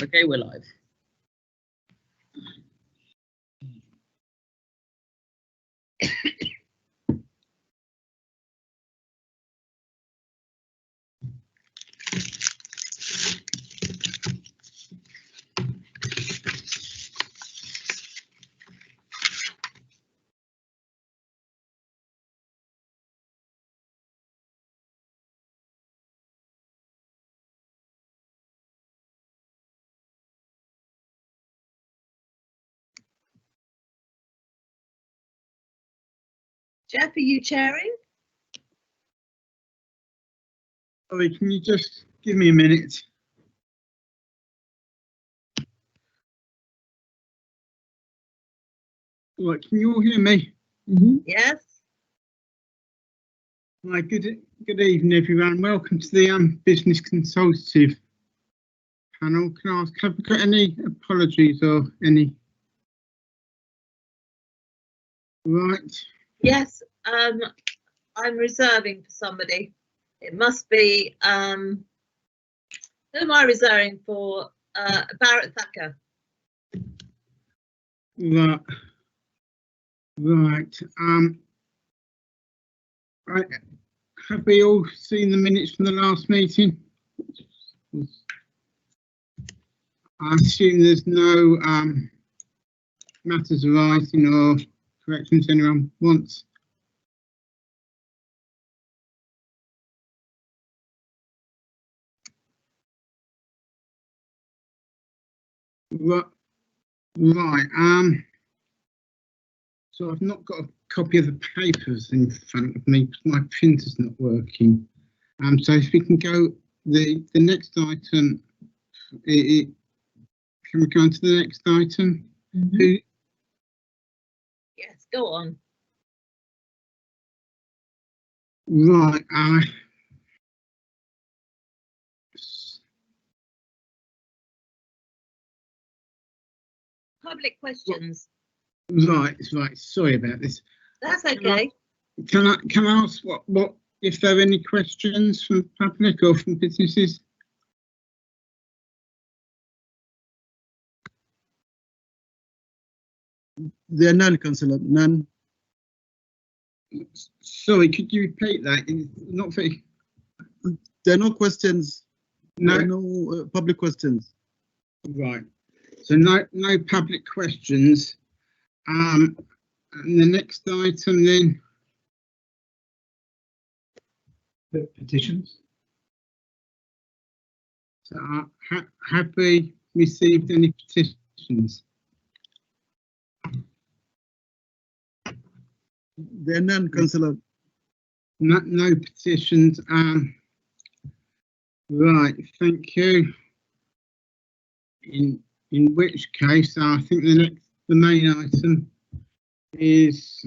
Okay, we're live. Jeff, are you chairing? Sorry, can you just give me a minute? Right, can you all hear me? Yes. Right, good evening, everyone. Welcome to the Business Consultative panel. Can I ask, have we got any apologies or any? Right. Yes, I'm reserving for somebody. It must be, who am I reserving for? Barrett Thacker. Right. Right. Right. Have we all seen the minutes from the last meeting? I assume there's no matters arising or corrections anyone wants. Right. So I've not got a copy of the papers in front of me because my printer's not working. So if we can go the next item, can we go on to the next item? Yes, go on. Right. Public questions. Right. Sorry about this. That's okay. Can I ask what if there are any questions from the public or from businesses? There are none, Councillor. None. Sorry, could you repeat that? It's not very. There are no questions. No, there are no public questions. Right. So no public questions. And the next item then. The petitions. So have we received any petitions? There are none, Councillor. No petitions. Right, thank you. In which case, I think the main item is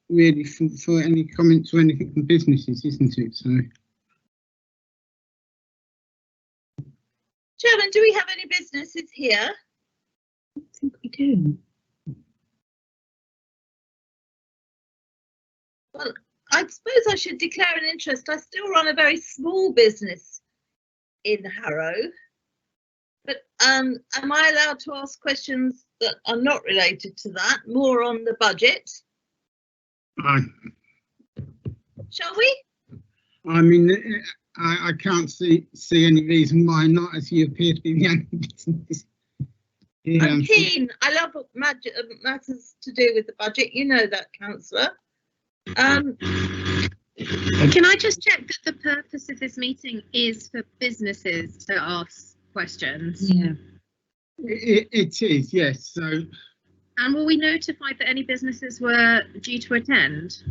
really for any comments or anything from businesses, isn't it? So, Chairman, do we have any businesses here? I think we do. Well, I suppose I should declare an interest. I still run a very small business in Harrow, but am I allowed to ask questions that are not related to that, more on the budget? Shall we? I mean, I can't see any reason why not, as you appear to be the only business. Yeah, I'm keen. I love matters to do with the budget. You know that, Councillor. Can I just check that the purpose of this meeting is for businesses to ask questions? Yeah. It is, yes. So. And were we notified that any businesses were due to attend?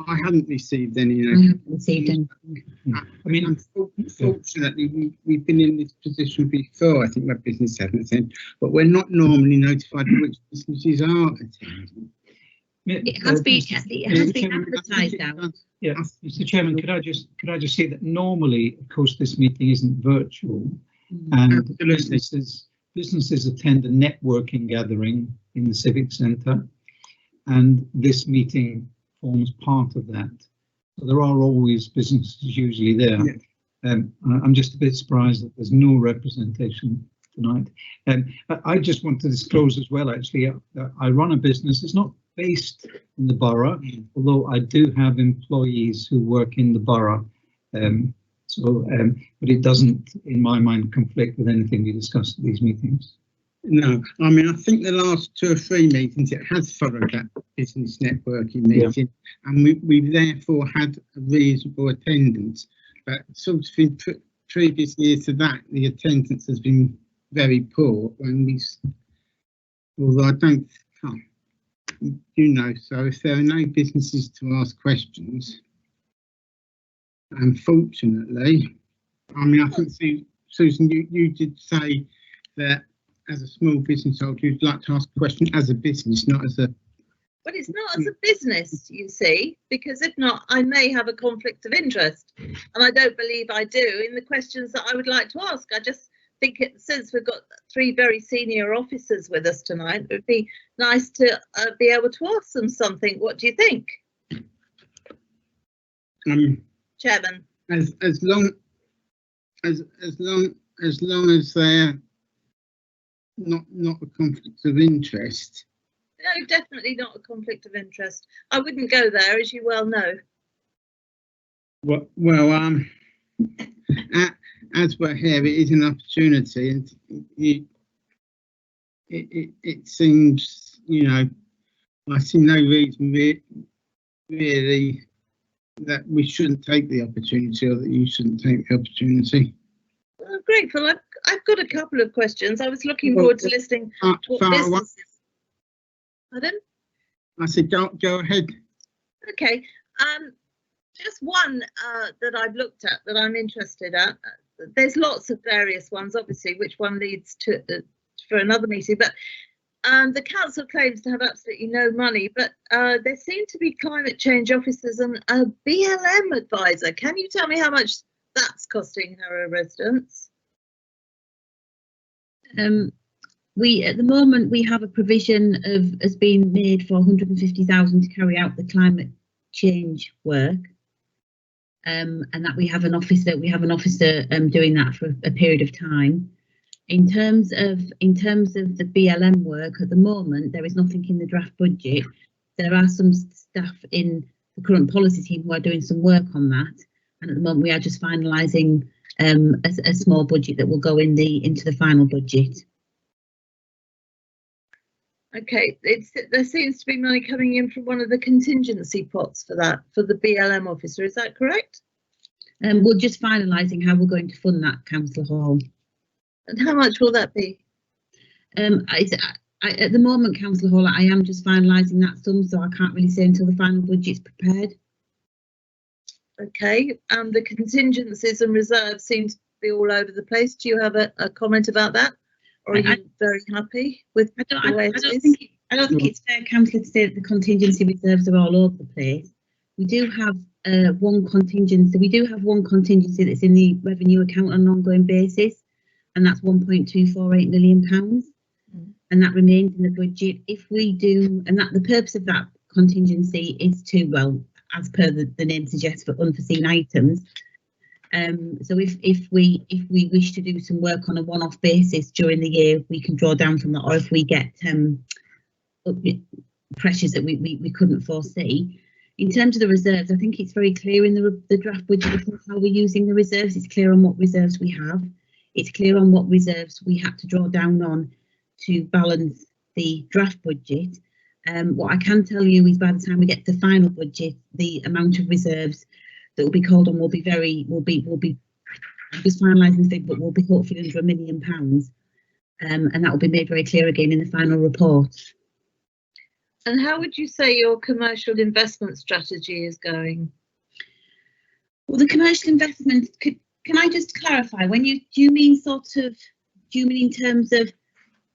I haven't received any. I haven't received any. I mean, unfortunately, we've been in this position before. I think my business hasn't attended, but we're not normally notified of which businesses are attending. It has been advertised out. Yeah, Mr. Chairman, could I just say that normally, of course, this meeting isn't virtual, and businesses attend a networking gathering in the Civic Centre, and this meeting forms part of that. So there are always businesses usually there. Yeah. I'm just a bit surprised that there's no representation tonight. I just want to disclose as well, actually, I run a business. It's not based in the borough, although I do have employees who work in the borough. But it doesn't, in my mind, conflict with anything we discuss at these meetings. No, I mean, I think the last 2 or 3 meetings it has followed that business networking meeting, and we've therefore had a reasonable attendance. But sort of in previous years to that, the attendance has been very poor. When although I don't, so if there are no businesses to ask questions, unfortunately, I mean, I think Susan, you did say that as a small business owner, you'd like to ask a question as a business, not as a. But it's not as a business, you see, because if not, I may have a conflict of interest, and I don't believe I do in the questions that I would like to ask. I just think since we've got 3 very senior officers with us tonight, it would be nice to be able to ask them something. What do you think, Chairman? As long as they're not a conflict of interest. No, definitely not a conflict of interest. I wouldn't go there, as you well know. Well, as we're here, it is an opportunity, and it seems, I see no reason really that we shouldn't take the opportunity, or that you shouldn't take the opportunity. Well, grateful. I've got a couple of questions. I was looking forward to listening. What businesses? Pardon? I said, go ahead. Okay. Just one that I've looked at that I'm interested at. There's lots of various ones, obviously, which one leads to for another meeting. But the council claims to have absolutely no money, but there seem to be climate change officers and a BLM advisor. Can you tell me how much that's costing Harrow residents? At the moment we have a provision has been made for 150,000 to carry out the climate change work, and that we have an officer doing that for a period of time. In terms of the BLM work, at the moment there is nothing in the draft budget. There are some staff in the current policy team who are doing some work on that, and at the moment we are just finalising a small budget that will go into the final budget. Okay, there seems to be money coming in from one of the contingency pots for that, for the BLM officer. Is that correct? We're just finalising how we're going to fund that, Councillor Hall. And how much will that be? At the moment, Councillor Hall, I am just finalising that sum, so I can't really say until the final budget's prepared. Okay, the contingencies and reserves seem to be all over the place. Do you have a comment about that? Or are you very happy with the way it is? I don't think it's fair, Councillor, to say that the contingency reserves are all over the place. We do have one contingency. We do have one contingency that's in the revenue account on an ongoing basis, and that's £1.248 million, and that remains in the budget. If we do, and that the purpose of that contingency is to, well, as per the name suggests, for unforeseen items. So if we wish to do some work on a one-off basis during the year, we can draw down from that, or if we get pressures that we couldn't foresee. In terms of the reserves, I think it's very clear in the draft budget how we're using the reserves. It's clear on what reserves we have. It's clear on what reserves we had to draw down on to balance the draft budget. What I can tell you is by the time we get to the final budget, the amount of reserves that will be called on will be just finalising the figure, but will be hopefully under £1 million, and that will be made very clear again in the final report. And how would you say your commercial investment strategy is going? Well, the commercial investment, can I just clarify, do you mean in terms of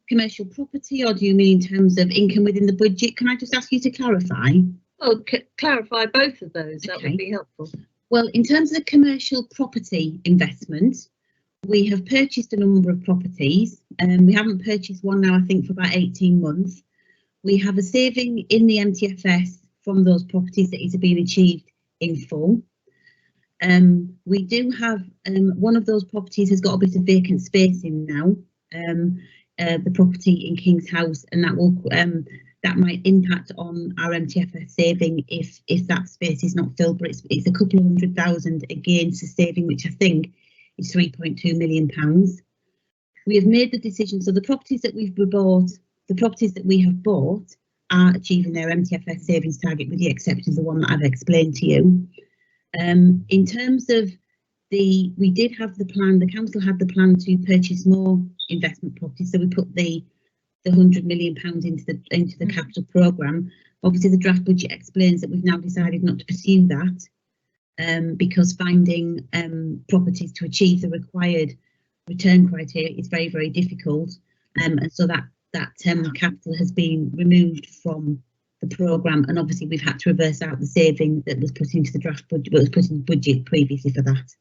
commercial property, or do you mean in terms of income within the budget? Can I just ask you to clarify? Well, clarify both of those. That would be helpful. Well, in terms of commercial property investment, we have purchased a number of properties, and we haven't purchased one now, I think, for about 18 months. We have a saving in the MTFS from those properties that is being achieved in full. We do have one of those properties has got a bit of vacant space in now, the property in King's House, and that will that might impact on our MTFS saving if that space is not filled, but it's a couple of £100,000 against the saving, which I think is £3.2 million. We have made the decision, so the properties that we have bought are achieving their MTFS savings target, with the exception of the one that I've explained to you. In terms of we did have the plan, the council had the plan to purchase more investment properties, so we put the £100 million into the capital programme. Obviously, the draft budget explains that we've now decided not to pursue that because finding properties to achieve the required return criteria is very, very difficult, and so that capital has been removed from the programme, and obviously we've had to reverse out the saving that was put into the draft budget, but was put in the budget previously for that.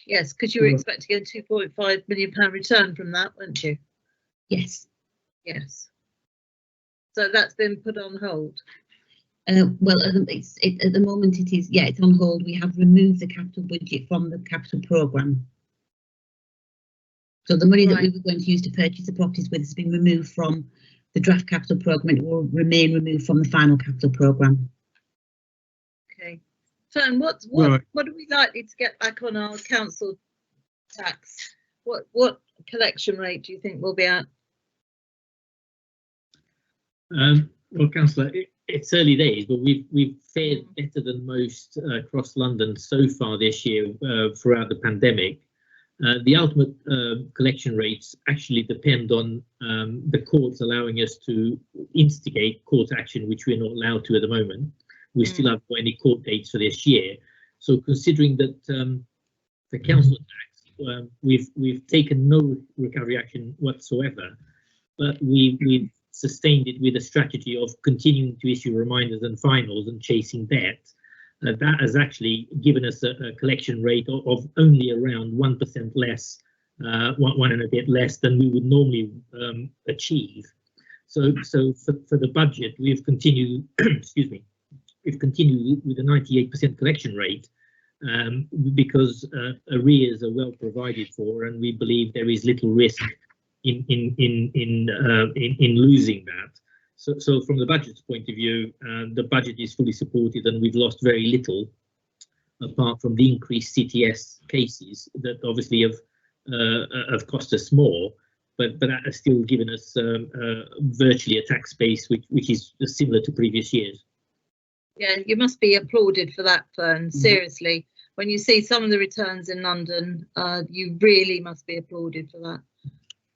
Yes, because you were expecting a £2.5 million return from that, weren't you? Yes. Yes. So that's been put on hold. Well, at the moment it is, yeah, it's on hold. We have removed the capital budget from the capital programme. So the money that we were going to use to purchase the properties with has been removed from the draft capital programme. It will remain removed from the final capital programme. Okay. Fern, what are we likely to get back on our council tax? What collection rate do you think we'll be at? Well, Councillor, it's early days, but we've fared better than most across London so far this year throughout the pandemic. The ultimate collection rates actually depend on the courts allowing us to instigate court action, which we're not allowed to at the moment. We still haven't got any court dates for this year. So considering that for council tax, we've taken no recovery action whatsoever, but we've sustained it with a strategy of continuing to issue reminders and finals and chasing debt. That has actually given us a collection rate of only around 1% less, one and a bit less than we would normally achieve. So for the budget, we've continued, excuse me, we've continued with a 98% collection rate because arrears are well provided for, and we believe there is little risk in losing that. So from the budget's point of view, the budget is fully supported, and we've lost very little, apart from the increased CTS cases that obviously have cost us more, but that has still given us virtually a tax base which is similar to previous years. Yeah, you must be applauded for that, Fern. Seriously, when you see some of the returns in London, you really must be applauded for that.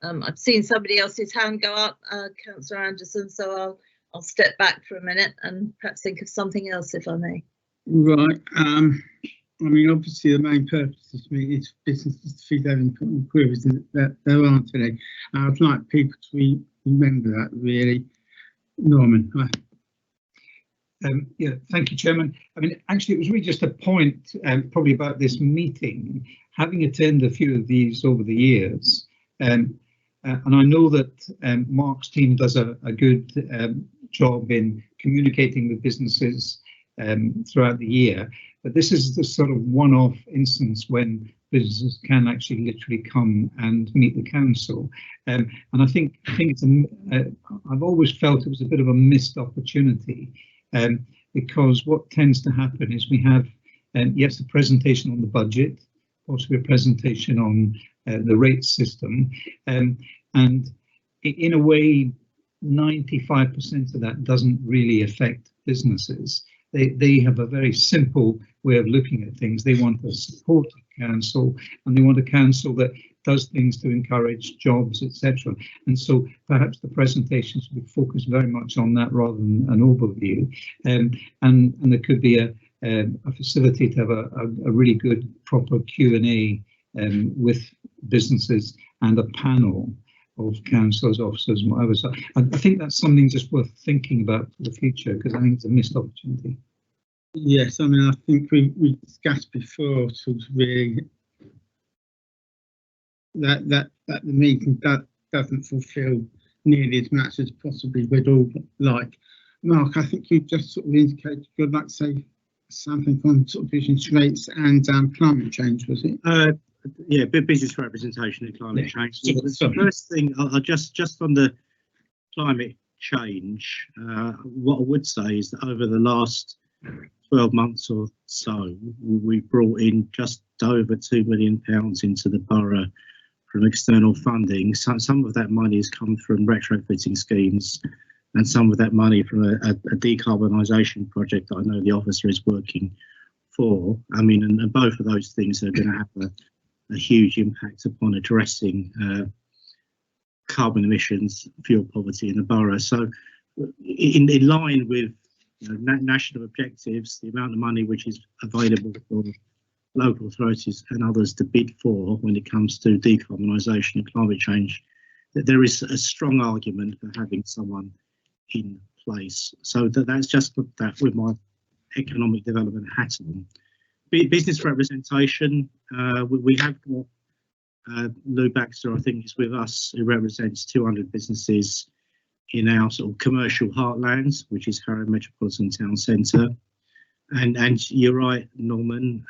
I've seen somebody else's hand go up, Councillor Anderson, so I'll step back for a minute and perhaps think of something else, if I may. Right. I mean, obviously, the main purpose of this meeting is for businesses to feed their important queries, and that there aren't any. I'd like people to remember that, really. Norman. Yeah, thank you, Chairman. I mean, actually, it was really just a point probably about this meeting, having attended a few of these over the years. And I know that Mark's team does a good job in communicating with businesses throughout the year, but this is the sort of one-off instance when businesses can actually literally come and meet the council. And I think it's I've always felt it was a bit of a missed opportunity, because what tends to happen is we have yes, a presentation on the budget, possibly a presentation on the rate system, and in a way 95% of that doesn't really affect businesses. They have a very simple way of looking at things. They want a supportive council, and they want a council that does things to encourage jobs, etc. And so perhaps the presentation should be focused very much on that rather than an overview, and there could be a facility to have a really good proper Q&A with businesses and a panel of councillors, officers and whatever. So I think that's something just worth thinking about for the future, because I think it's a missed opportunity. Yes, I mean, I think we discussed before, sort of really that the meeting doesn't fulfil nearly as much as possibly we'd all like. Mark, I think you just sort of indicated you'd like to say something on sort of business rates and climate change, was it? Yeah, business representation and climate change. Yeah, The sorry. first thing, I'll just on the climate change, what I would say is that over the last 12 months or so, we brought in just over £2 million into the borough from external funding. Some of that money has come from retrofitting schemes, and some of that money from a decarbonisation project that I know the officer is working for. I mean, and both of those things are going to have a huge impact upon addressing carbon emissions, fuel poverty in the borough. So in line with national objectives, the amount of money which is available for local authorities and others to bid for when it comes to decarbonisation and climate change, that there is a strong argument for having someone in place. So that's just that with my economic development hat on. Business representation, we have got Lou Baxter, I think, is with us, who represents 200 businesses in our sort of commercial heartlands, which is Harrow Metropolitan Town Centre. And you're right, Norman,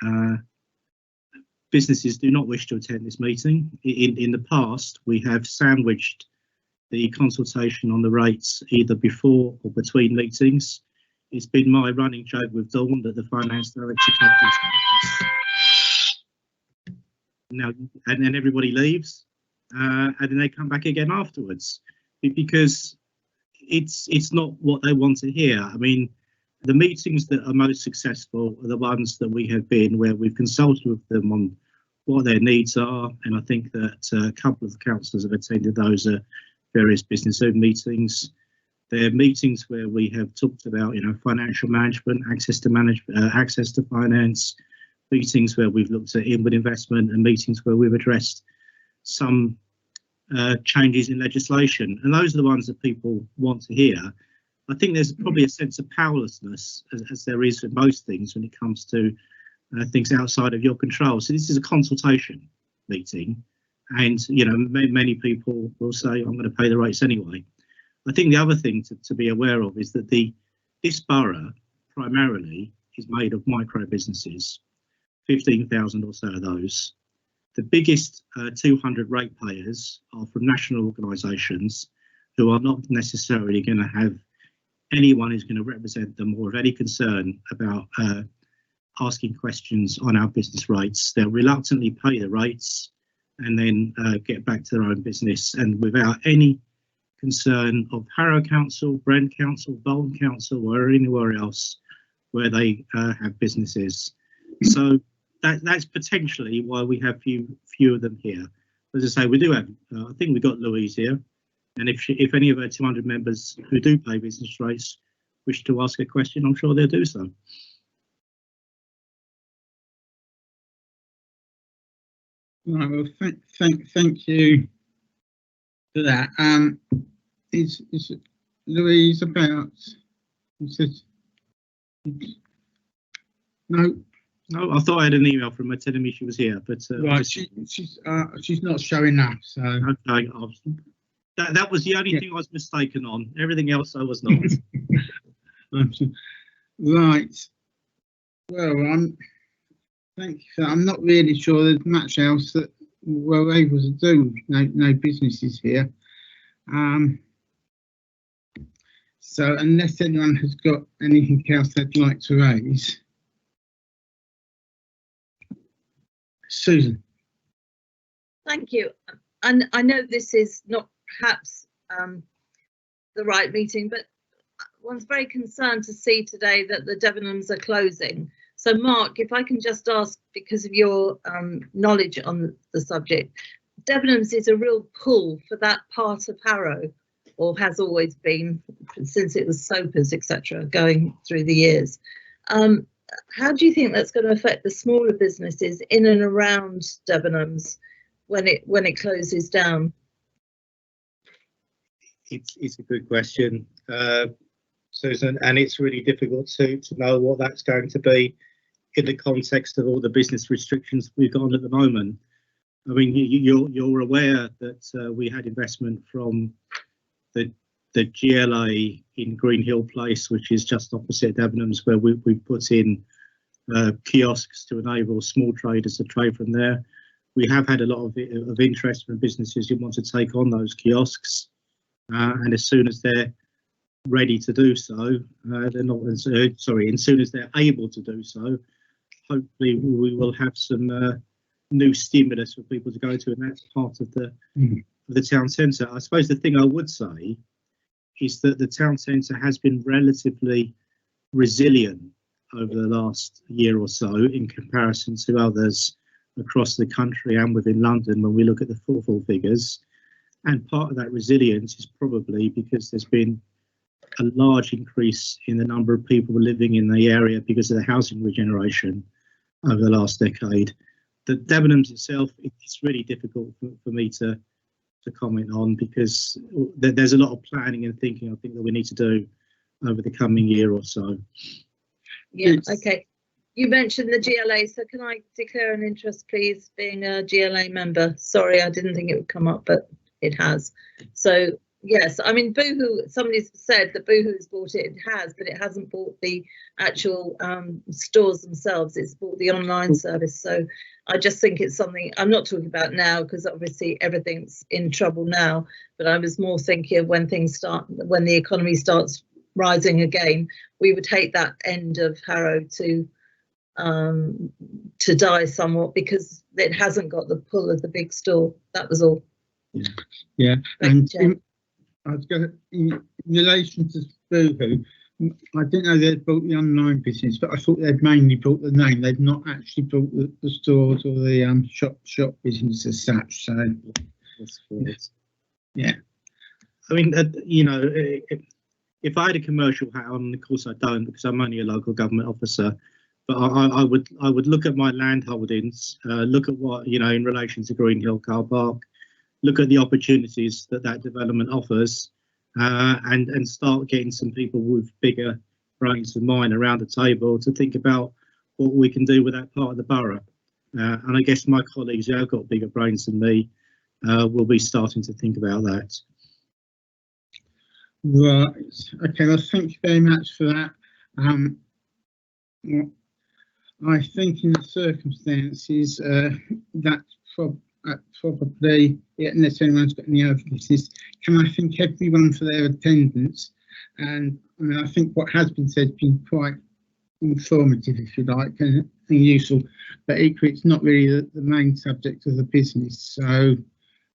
businesses do not wish to attend this meeting. In the past, we have sandwiched the consultation on the rates either before or between meetings. It's been my running joke with Dawn that the finance director comes now, and then everybody leaves, and then they come back again afterwards, because it's not what they want to hear. I mean, the meetings that are most successful are the ones that we have been, where we've consulted with them on what their needs are, and I think that a couple of councillors have attended those various business owned meetings. They're meetings where we have talked about, financial management, access to finance, meetings where we've looked at inward investment, and meetings where we've addressed some changes in legislation. And those are the ones that people want to hear. I think there's probably a sense of powerlessness, as there is with most things when it comes to things outside of your control. So this is a consultation meeting, and many people will say, I'm going to pay the rates anyway. I think the other thing to be aware of is that this borough primarily is made of micro businesses, 15,000 or so of those. The biggest 200 ratepayers are from national organisations who are not necessarily going to have anyone who's going to represent them or have any concern about asking questions on our business rates. They'll reluctantly pay the rates and then get back to their own business, and without any concern of Harrow Council, Brent Council, Bolton Council, or anywhere else where they have businesses. So that's potentially why we have few of them here. As I say, we do have, I think we've got Louise here, and if any of our 200 members who do pay business rates wish to ask a question, I'm sure they'll do so. Right, well, thank you for that. Is Louise about? No. No, I thought I had an email from her telling me she was here, but right, she's not showing up. So okay, that was the only thing I was mistaken on. Everything else I was not. Right. Well, thank you. I'm not really sure there's much else that we're able to do. No businesses here. So unless anyone has got anything else they'd like to raise. Susan. Thank you. And I know this is not perhaps the right meeting, but one's very concerned to see today that the Debenhams are closing. So Mark, if I can just ask, because of your knowledge on the subject, Debenhams is a real pull for that part of Harrow, or has always been since it was Soapers, etc., going through the years. How do you think that's going to affect the smaller businesses in and around Debenhams when it closes down? It's a good question, Susan, and it's really difficult to know what that's going to be in the context of all the business restrictions we've got on at the moment. I mean, you're aware that we had investment from the GLA in Green Hill Place, which is just opposite Debenhams, where we put in kiosks to enable small traders to trade from there. We have had a lot of interest from businesses who want to take on those kiosks, and as soon as they're ready to do so, they're not sorry, as soon as they're able to do so, hopefully we will have some new stimulus for people to go to, and that's part of the town centre. I suppose the thing I would say is that the town centre has been relatively resilient over the last year or so in comparison to others across the country and within London when we look at the footfall figures. And part of that resilience is probably because there's been a large increase in the number of people living in the area because of the housing regeneration over the last decade. The Debenhams itself, it's really difficult for me to comment on, because there's a lot of planning and thinking I think that we need to do over the coming year or so. Yeah, okay. You mentioned the GLA, so can I declare an interest, please, being a GLA member? Sorry, I didn't think it would come up, but it has. So yes, I mean, Boohoo, somebody's said that Boohoo's bought it. It has, but it hasn't bought the actual stores themselves. It's bought the online service. So I just think it's something I'm not talking about now, because obviously everything's in trouble now. But I was more thinking of when things start, when the economy starts rising again, we would hate that end of Harrow to die somewhat, because it hasn't got the pull of the big store. That was all. Yeah, and I was going in relation to Boohoo, I didn't know they'd bought the online business, but I thought they'd mainly bought the name. They'd not actually bought the stores or the shop business as such. So yeah, I mean, you know, if I had a commercial hat on, of course I don't, because I'm only a local government officer. But I would look at my land holdings, look at what, you know, in relation to Green Hill Car Park, look at the opportunities that development offers, and start getting some people with bigger brains than mine around the table to think about what we can do with that part of the borough. And I guess my colleagues who have got bigger brains than me will be starting to think about that. Right. Okay. Well, thank you very much for that. I think in the circumstances that's probably, unless anyone's got any other business, can I thank everyone for their attendance? And I mean, I think what has been said has been quite informative, if you like, and useful, but equally it's not really the main subject of the business. So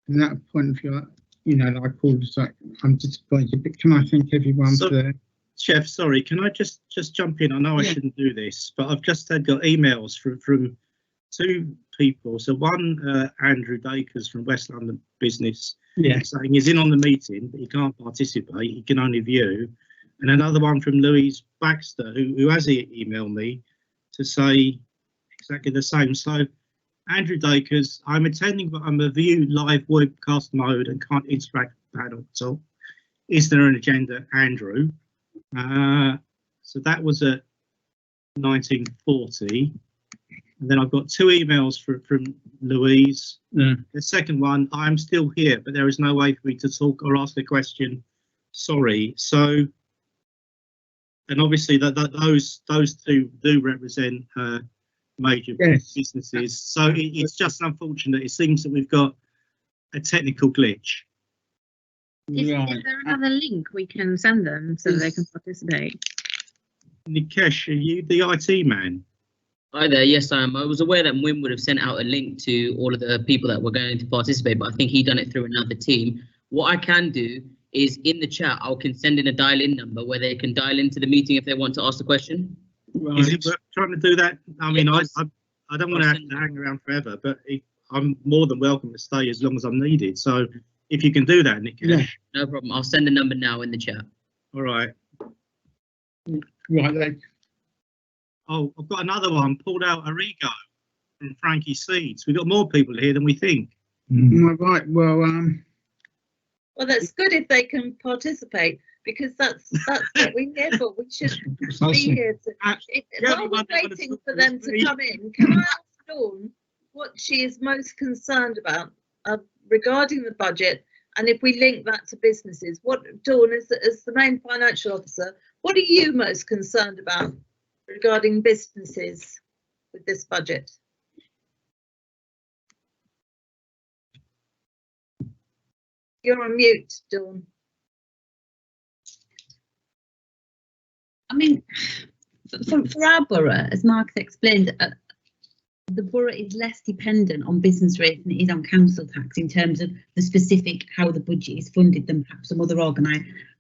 from that point of view, you know, like all the like, I'm disappointed, but can I thank everyone for their... Chef, sorry, can I just jump in? I know I shouldn't do this, but I've just got emails from two people. So one, Andrew Dakers from West London Business, saying he's in on the meeting, but he can't participate, he can only view. And another one from Louise Baxter, who has emailed me to say exactly the same. So Andrew Dakers, I'm attending, but I'm a view live webcast mode and can't interact with the panel at all. Is there an agenda, Andrew? So that was at 1940, and then I've got two emails from Louise. The second one, I'm still here, but there is no way for me to talk or ask a question. Sorry. So, and obviously those two do represent major businesses. So it's just unfortunate. It seems that we've got a technical glitch. Is there another link we can send them so they can participate? Nikesh, are you the IT man? Hi there, yes I am. I was aware that Wim would have sent out a link to all of the people that were going to participate, but I think he done it through another team. What I can do is in the chat, I can send in a dial-in number where they can dial into the meeting if they want to ask the question. Right. Is it worth trying to do that? I mean, I don't want to have to hang around forever, but I'm more than welcome to stay as long as I'm needed. So if you can do that, Nikesh. No problem. I'll send the number now in the chat. All right. Right then. Oh, I've got another one. Pulled out Arrigo from Frankie Seeds. We've got more people here than we think. Right. Well, well, that's good if they can participate, because that's what we're here for. We should be here to. While we're waiting for them to come in, can I ask Dawn what she is most concerned about regarding the budget, and if we link that to businesses? What, Dawn, as the main financial officer, what are you most concerned about regarding businesses? with this budget? You're on mute, Dawn. I mean, for our borough, as Mark explained, the borough is less dependent on business rates than it is on council tax in terms of the specific how the budget is funded than perhaps some other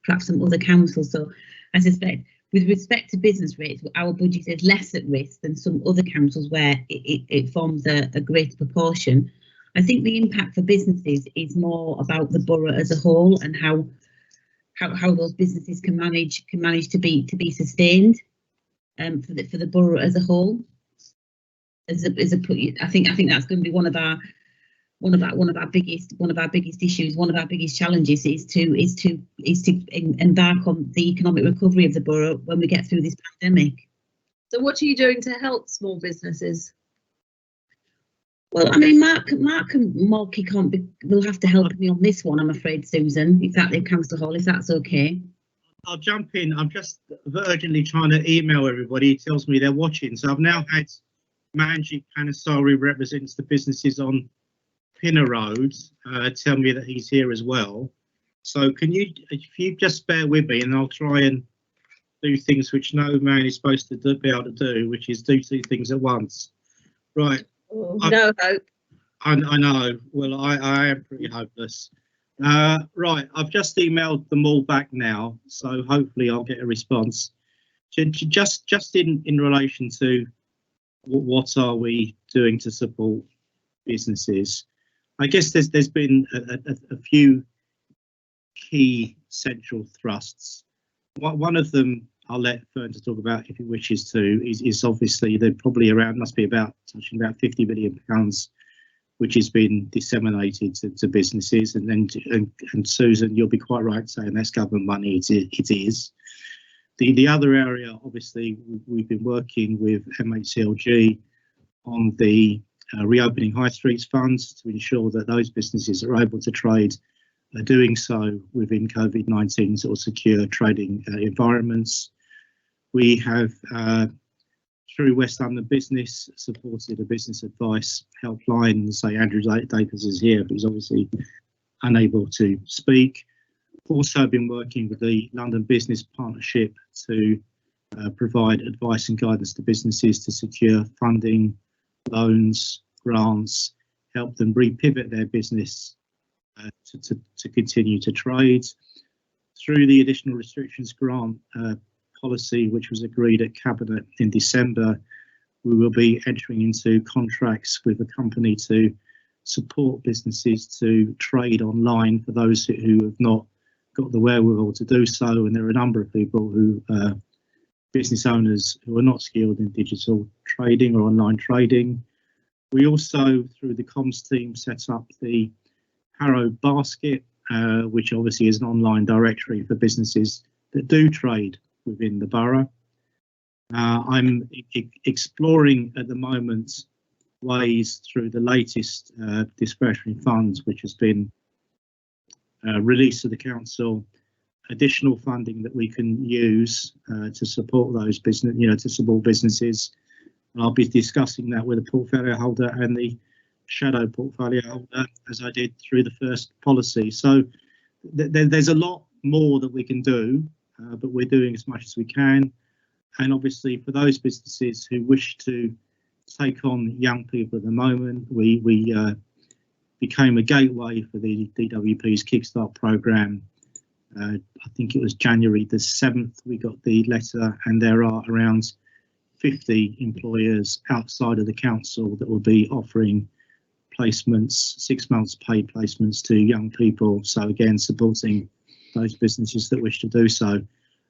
perhaps some other councils. So I suspect with respect to business rates, our budget is less at risk than some other councils where it forms a greater proportion. I think the impact for businesses is more about the borough as a whole and how those businesses can manage to be sustained for the borough as a whole. I think that's going to be one of our biggest issues, one of our biggest challenges is to embark on the economic recovery of the borough when we get through this pandemic. So what are you doing to help small businesses? Well, I mean, Mark and Morky will have to help me on this one, I'm afraid, Susan, if Councillor Hall, if that's okay. I'll jump in. I'm just urgently trying to email everybody. He tells me they're watching. So I've now had Manjit Panasari, represents the businesses on Pinner Road, tell me that he's here as well. So if you just bear with me, and I'll try and do things which no man is supposed to be able to do, which is do two things at once. Right. Oh, no hope. I know. Well, I am pretty hopeless. Right. I've just emailed them all back now, so hopefully I'll get a response. Just in relation to what are we doing to support businesses? I guess there's been a few key central thrusts. One of them I'll let Fern to talk about if he wishes to. Is obviously they're probably must be touching about £50 million, which has been disseminated to businesses. And Susan, you'll be quite right saying that's government money. It is. The other area, obviously, we've been working with MHCLG on the reopening high streets funds to ensure that those businesses are able to trade, are doing so within COVID-19 sort of secure trading environments. We have, through West London Business, supported a business advice helpline. Say Andrew Dacres is here, but he's obviously unable to speak. Also been working with the London Business Partnership to provide advice and guidance to businesses to secure funding, loans, grants, help them repivot their business to continue to trade. Through the additional restrictions grant policy, which was agreed at Cabinet in December, we will be entering into contracts with a company to support businesses to trade online for those who have not got the wherewithal to do so. And there are a number of people who business owners who are not skilled in digital trading or online trading. We also, through the comms team, set up the Harrow Basket, which obviously is an online directory for businesses that do trade within the borough. I'm exploring at the moment ways through the latest discretionary funds, which has been released to the council, additional funding that we can use to support those to support businesses. And I'll be discussing that with the portfolio holder and the shadow portfolio holder, as I did through the first policy. So there's a lot more that we can do, but we're doing as much as we can. And obviously for those businesses who wish to take on young people at the moment, we became a gateway for the DWP's Kickstart programme. I think it was January the 7th we got the letter, and there are around 50 employers outside of the council that will be offering placements, 6 months paid placements to young people. So again, supporting those businesses that wish to do so.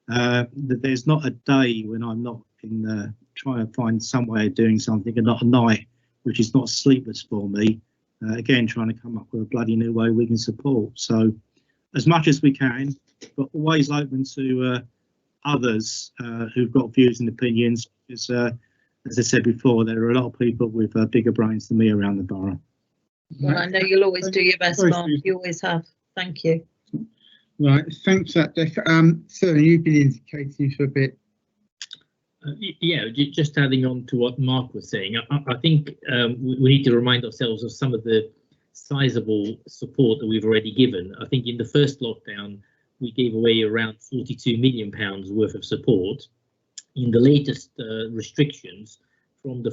There's not a day when I'm not in trying to find some way of doing something, and not a night which is not sleepless for me. Again, trying to come up with a bloody new way we can support. So as much as we can, but always open to others who've got views and opinions, because as I said before, there are a lot of people with bigger brains than me around the borough. Well, I know you'll always do your best, Mark. You always have. Thank you. Right, thanks for that, Dec. Certainly you've been indicating for a bit. Yeah, just adding on to what Mark was saying, I think we need to remind ourselves of some of the sizable support that we've already given. I think in the first lockdown, we gave away around £42 million worth of support. In the latest restrictions from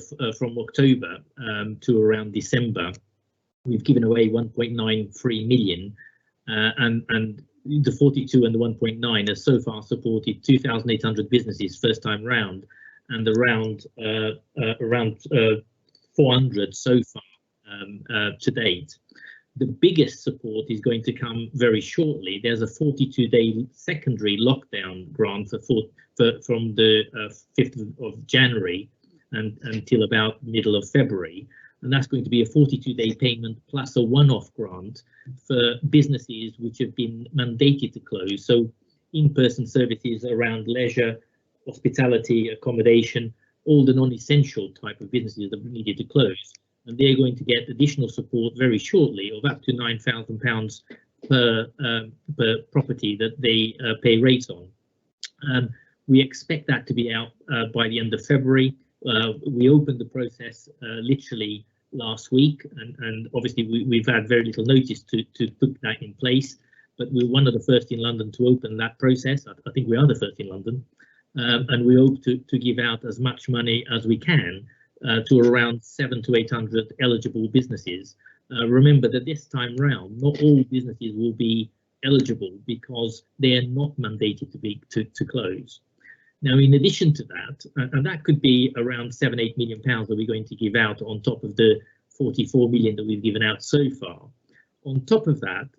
October to around December, we've given away 1.93 million, and the 42 and the 1.9 has so far supported 2,800 businesses first time round, and around 400 so far to date. The biggest support is going to come very shortly. There's a 42-day secondary lockdown grant from the 5th of January and until about middle of February. And that's going to be a 42-day payment plus a one-off grant for businesses which have been mandated to close. So in-person services around leisure, hospitality, accommodation, all the non-essential type of businesses that needed to close. And they're going to get additional support very shortly of up to £9,000 per property that they pay rates on. We expect that to be out by the end of February. We opened the process literally last week, and obviously we've had very little notice to put that in place, but we're one of the first in London to open that process. I think we are the first in London, and we hope to give out as much money as we can to around 700 to 800 eligible businesses. Remember that this time round, not all businesses will be eligible because they are not mandated to close. Now, in addition to that, and that could be around £7-8 million that we're going to give out on top of the 44 million that we've given out so far. On top of that,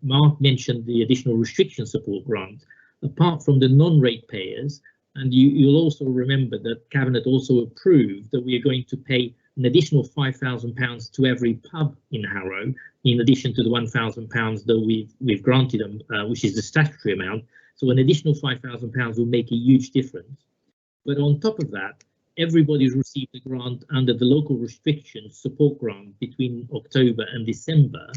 Mark mentioned the additional restriction support grant. Apart from the non-rate payers, and you'll also remember that Cabinet also approved that we are going to pay an additional £5,000 to every pub in Harrow, in addition to the £1,000 that we've granted them, which is the statutory amount. So an additional £5,000 will make a huge difference. But on top of that, everybody's received a grant under the local restrictions support grant between October and December.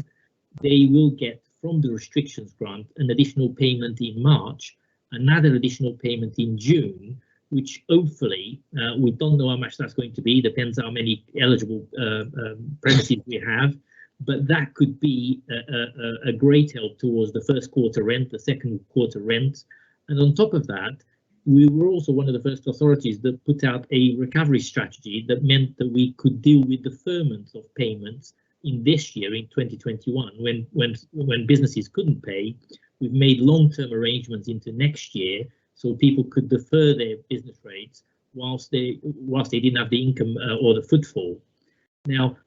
They will get from the restrictions grant an additional payment in March, another additional payment in June, which hopefully, we don't know how much that's going to be, depends how many eligible premises we have, but that could be a great help towards the first quarter rent, the second quarter rent. And on top of that, we were also one of the first authorities that put out a recovery strategy that meant that we could deal with deferment of payments in this year, in 2021, when businesses couldn't pay. We've made long-term arrangements into next year so people could defer their business rates whilst they didn't have the income or the footfall. Now,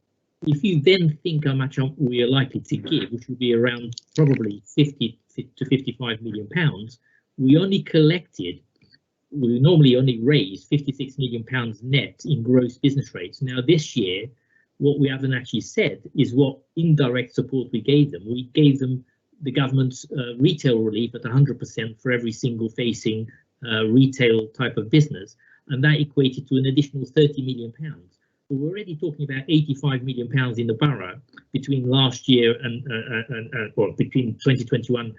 if you then think how much we are likely to give, which would be around probably 50 to 55 million pounds, we normally only raise 56 million pounds net in gross business rates. Now this year, what we haven't actually said is what indirect support we gave them. We gave them the government's retail relief at 100% for every single facing retail type of business, and that equated to an additional 30 million pounds. So we're already talking about 85 million pounds in the borough between last year and between 2021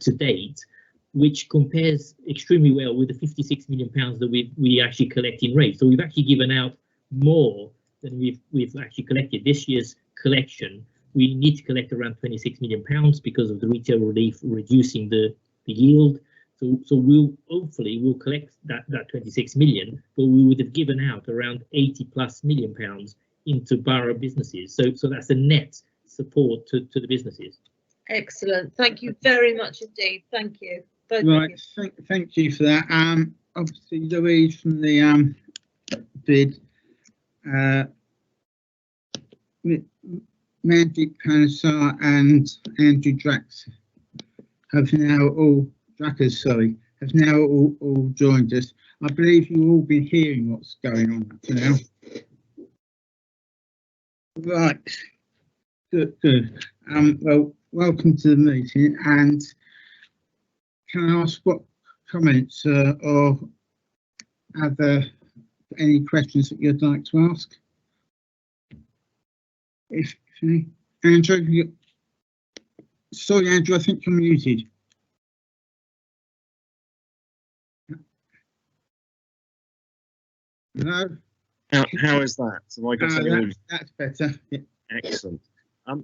to date, which compares extremely well with the 56 million pounds that we actually collect in rates. So we've actually given out more than we've actually collected. This year's collection, we need to collect around 26 million pounds because of the retail relief reducing the yield. So we'll collect that 26 million, but we would have given out around 80+ million pounds into borough businesses. So that's a net support to the businesses. Excellent. Thank you very much indeed. Thank you. Both right. Thank you for that. Obviously, Louise from the bid, Mandy Panesar and Andrew Drax have now all joined us. I believe you've all been hearing what's going on up to now. Right, good. Well, welcome to the meeting, and can I ask what comments or are there any questions that you'd like to ask? If any, Andrew, sorry, Andrew, I think you're muted. No, How is that? Have I got something? that's better. Yeah. Excellent.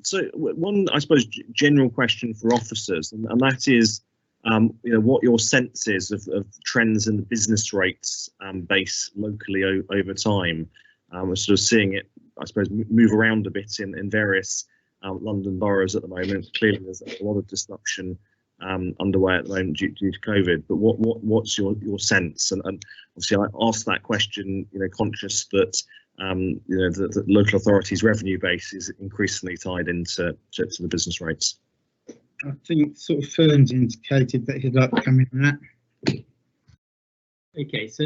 So one, I suppose, general question for officers, and that is, you know, what your sense is of trends in the business rates base locally over time. We're sort of seeing it, I suppose, move around a bit in various London boroughs at the moment. Clearly, there's a lot of disruption underway at the moment due to COVID. But what's your sense? And obviously, I asked that question, you know, conscious that you know, the local authorities' revenue base is increasingly tied into the business rates. I think sort of Fern's indicated that he'd like to come in on that. Okay, so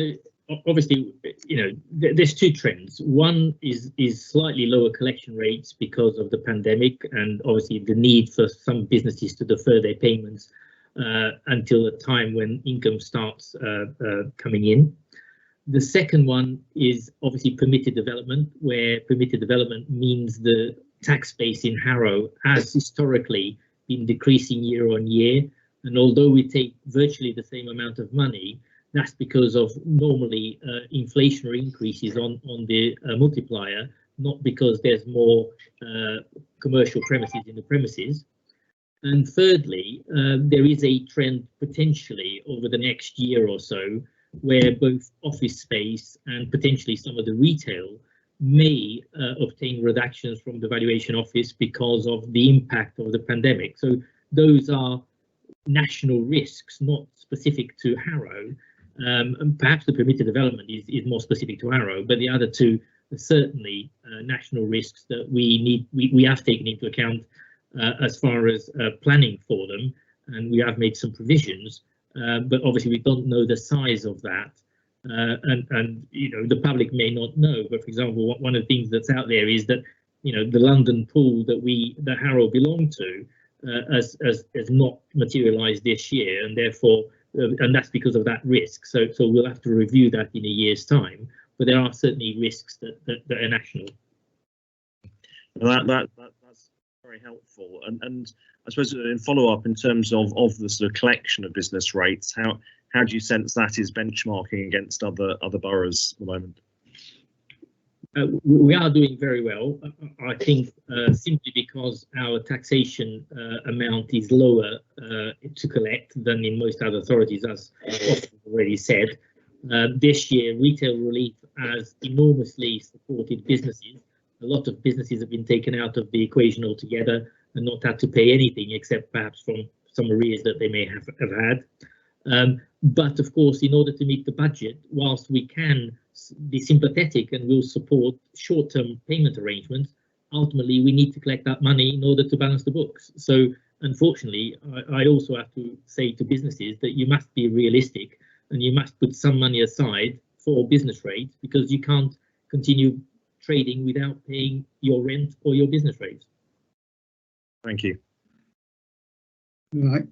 obviously, you know, there's two trends. One is slightly lower collection rates because of the pandemic, and obviously the need for some businesses to defer their payments until the time when income starts coming in. The second one is obviously permitted development, where permitted development means the tax base in Harrow has historically been decreasing year on year. And although we take virtually the same amount of money, that's because of normally inflationary increases on the multiplier, not because there's more commercial premises in the premises. And thirdly, there is a trend potentially over the next year or so where both office space and potentially some of the retail may obtain reductions from the valuation office because of the impact of the pandemic. So those are national risks, not specific to Harrow. And perhaps the permitted development is more specific to Harrow, but the other two are certainly national risks that we have taken into account as far as planning for them, and we have made some provisions. But obviously we don't know the size of that, and you know, the public may not know. But for example, one of the things that's out there is that, you know, the London pool that Harrow belonged to has not materialised this year, and therefore, and that's because of that risk. So we'll have to review that in a year's time. But there are certainly risks that are national. Well, that's very helpful. And I suppose in follow up in terms of the sort of collection of business rates, how do you sense that is benchmarking against other boroughs at the moment? We are doing very well, I think, simply because our taxation amount is lower to collect than in most other authorities, as Austin already said. This year, retail relief has enormously supported businesses. A lot of businesses have been taken out of the equation altogether and not had to pay anything except perhaps from some arrears that they may have had. But of course, in order to meet the budget, whilst we can be sympathetic and will support short-term payment arrangements, ultimately we need to collect that money in order to balance the books. So unfortunately, I also have to say to businesses that you must be realistic and you must put some money aside for business rates, because you can't continue trading without paying your rent or your business rates. Thank you. Right.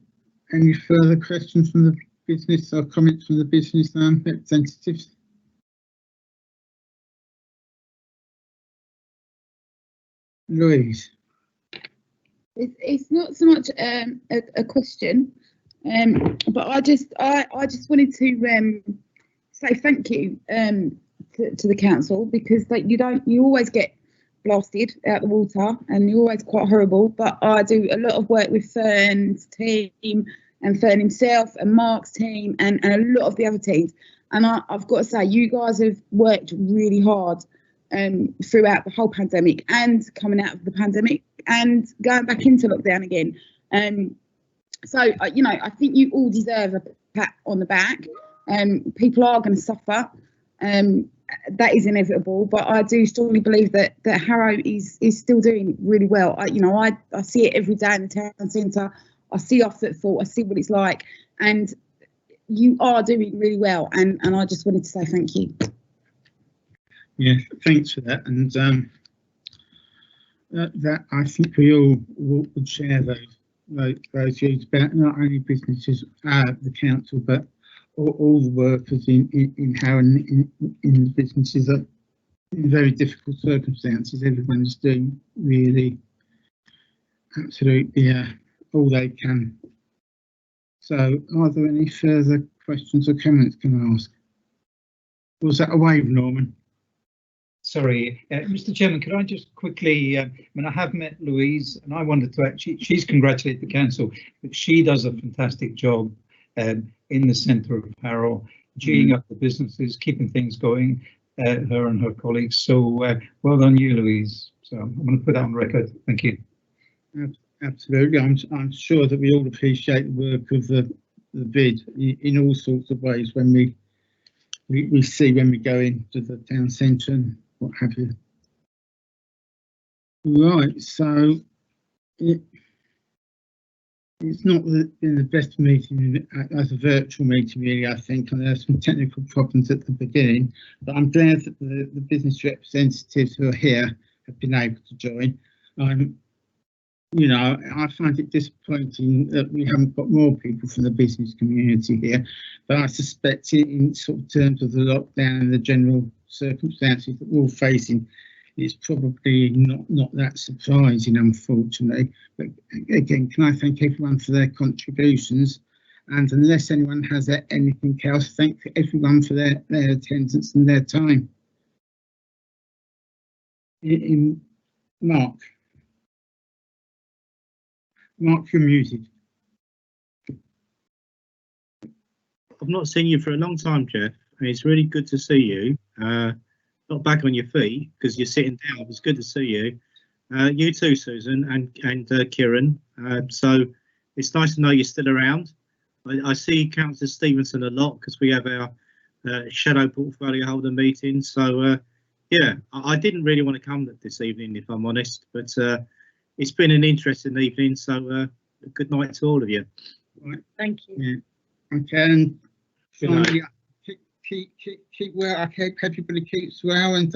Any further questions from the business or comments from the business representatives? Louise. It's not so much a question, but I just wanted to say thank you to the council, because you always get blasted out the water and you're always quite horrible, but I do a lot of work with Fern's team and Fern himself and Mark's team and a lot of the other teams, and I've got to say you guys have worked really hard throughout the whole pandemic and coming out of the pandemic and going back into lockdown again. So you know, I think you all deserve a pat on the back. People are going to suffer. That is inevitable, but I do strongly believe that Harrow is still doing really well. I see it every day in the town centre. I see our footfall. I see what it's like, and you are doing really well. And I just wanted to say thank you. Yeah, thanks for that. And that I think we all would share those views about not only businesses, the council, but all the workers in Harrow and in the businesses are in very difficult circumstances. Everyone's doing really absolutely all they can. So are there any further questions or comments can I ask? Was that a wave, Norman? Sorry, Mr. Chairman, could I just quickly, I mean, I have met Louise and I wanted to actually, she's congratulated the council, but she does a fantastic job in the centre of Harrow, geeing up the businesses, keeping things going, her and her colleagues. So well done you, Louise. So I'm going to put that on record. Thank you. Absolutely. I'm sure that we all appreciate the work of the bid in all sorts of ways when we see when we go into the town centre and what have you. Right, so it's not been the best meeting as a virtual meeting, really, I think, and there are some technical problems at the beginning, but I'm glad that the business representatives who are here have been able to join. You know, I find it disappointing that we haven't got more people from the business community here, but I suspect in sort of terms of the lockdown and the general circumstances that we're all facing, it's probably not that surprising, unfortunately. But again, can I thank everyone for their contributions? And unless anyone has anything else, thank everyone for their attendance and their time. Mark, you're muted. I've not seen you for a long time, Jeff, and it's really good to see you. Not back on your feet because you're sitting down. It's good to see you. You too, Susan and Kieran. So it's nice to know you're still around. I see Councillor Stevenson a lot because we have our shadow portfolio holder meeting. So yeah, I didn't really want to come this evening, if I'm honest, but it's been an interesting evening. So good night to all of you. Right. Thank you. Yeah. Okay. And Good night. finally, keep well. I hope everybody keeps well, and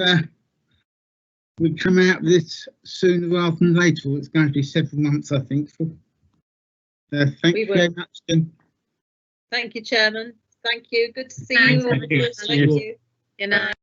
we come out of this sooner rather than later. It's going to be several months, I think. Thank you very much, Jim. Thank you, Chairman. Thank you. Good to see Thanks, you. everybody. Thank you. Good night.